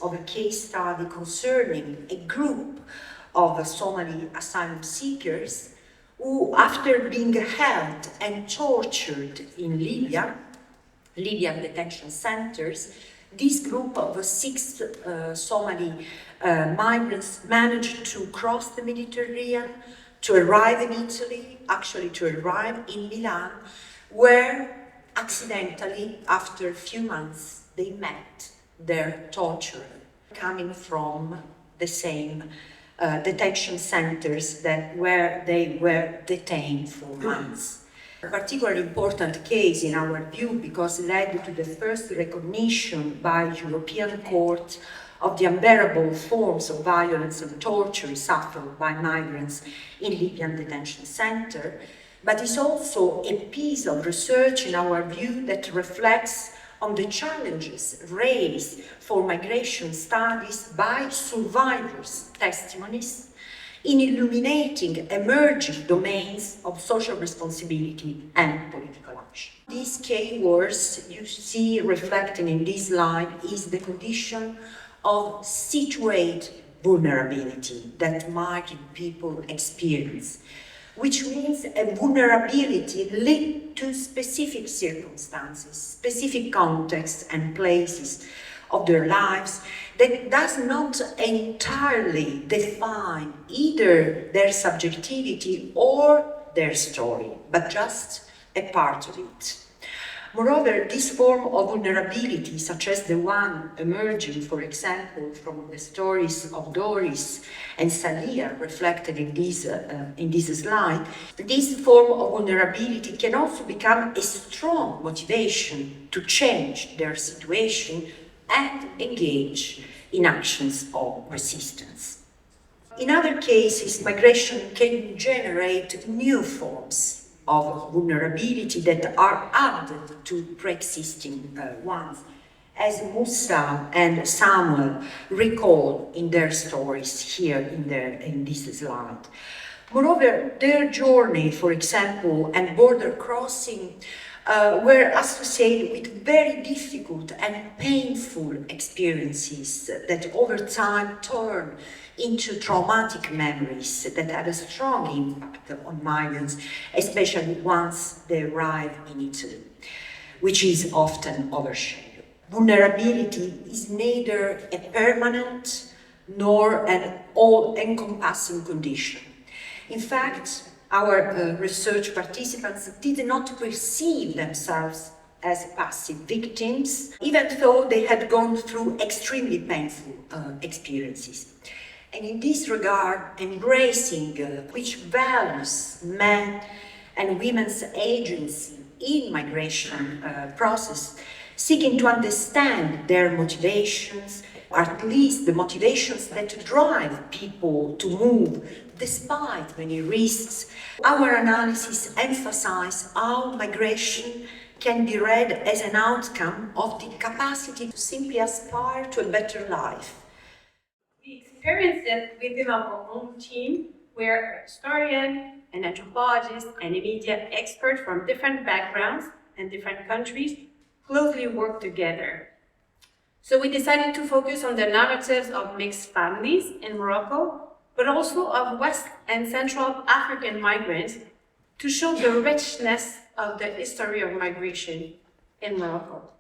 of a case study concerning a group of Somali asylum seekers who, after being held and tortured in Libyan detention centers, this group of 6 Somali migrants managed to cross the Mediterranean, to arrive in Italy, actually to arrive in Milan, where accidentally, after a few months, they met their torturer, coming from the same detention centers where they were detained for months. A particularly important case in our view because it led to the first recognition by European Court of the unbearable forms of violence and torture suffered by migrants in Libyan detention center, but is also a piece of research in our view that reflects on the challenges raised for migration studies by survivors' testimonies in illuminating emerging domains of social responsibility and political action. These keywords you see reflected in this slide is the condition of situated vulnerability that migrant people experience, which means a vulnerability linked to specific circumstances, specific contexts and places of their lives that does not entirely define either their subjectivity or their story, but just a part of it. Moreover, this form of vulnerability, such as the one emerging, for example, from the stories of Doris and Salia reflected in this slide, this form of vulnerability can also become a strong motivation to change their situation and engage in actions of resistance. In other cases, migration can generate new forms of vulnerability that are added to pre-existing ones, as Musa and Samuel recall in their stories here in this slide. Moreover, their journey, for example, and border crossing were associated with very difficult and painful experiences that over time turn into traumatic memories that have a strong impact on migrants, especially once they arrive in Italy, which is often overshadowed. Vulnerability is neither a permanent nor an all-encompassing condition. In fact, our research participants did not perceive themselves as passive victims, even though they had gone through extremely painful experiences. And in this regard, embracing which values men and women's agency in migration process, seeking to understand their motivations, or at least the motivations that drive people to move despite many risks. Our analysis emphasizes how migration can be read as an outcome of the capacity to simply aspire to a better life. We experienced it within our own team, where a historian, an anthropologist, and a media expert from different backgrounds and different countries closely work together. So we decided to focus on the narratives of mixed families in Morocco, but also of West and Central African migrants to show the richness of the history of migration in Morocco.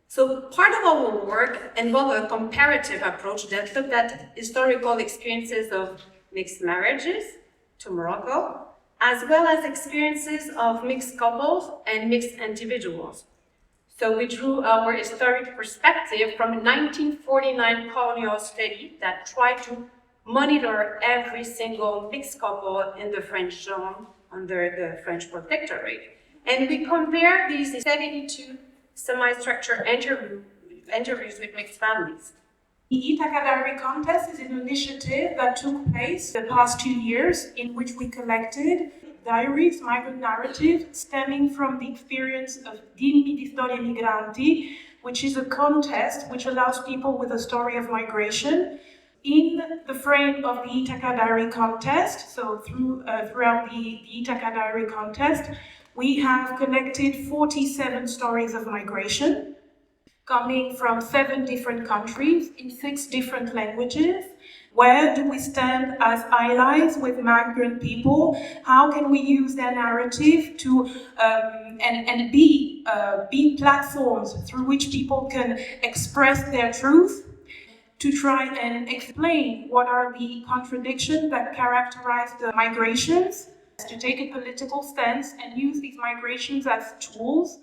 So part of our work involved a comparative approach that looked at historical experiences of mixed marriages to Morocco, as well as experiences of mixed couples and mixed individuals. So we drew our historic perspective from a 1949 colonial study that tried to monitor every single mixed couple in the French zone under the French protectorate. And we compared these 72 semi-structured interviews with mixed families. The Ithaca Diary Contest is an initiative that took place the past 2 years in which we collected diaries, migrant narratives, stemming from the experience of Dimmi di Storie Migranti, which is a contest which allows people with a story of migration in the frame of the Ithaca Diary Contest. So throughout the Ithaca Diary Contest, we have collected 47 stories of migration, coming from 7 different countries in 6 different languages. Where do we stand as allies with migrant people? How can we use their narrative to and be platforms through which people can express their truth, to try and explain what are the contradictions that characterize the migrations, to take a political stance and use these migrations as tools.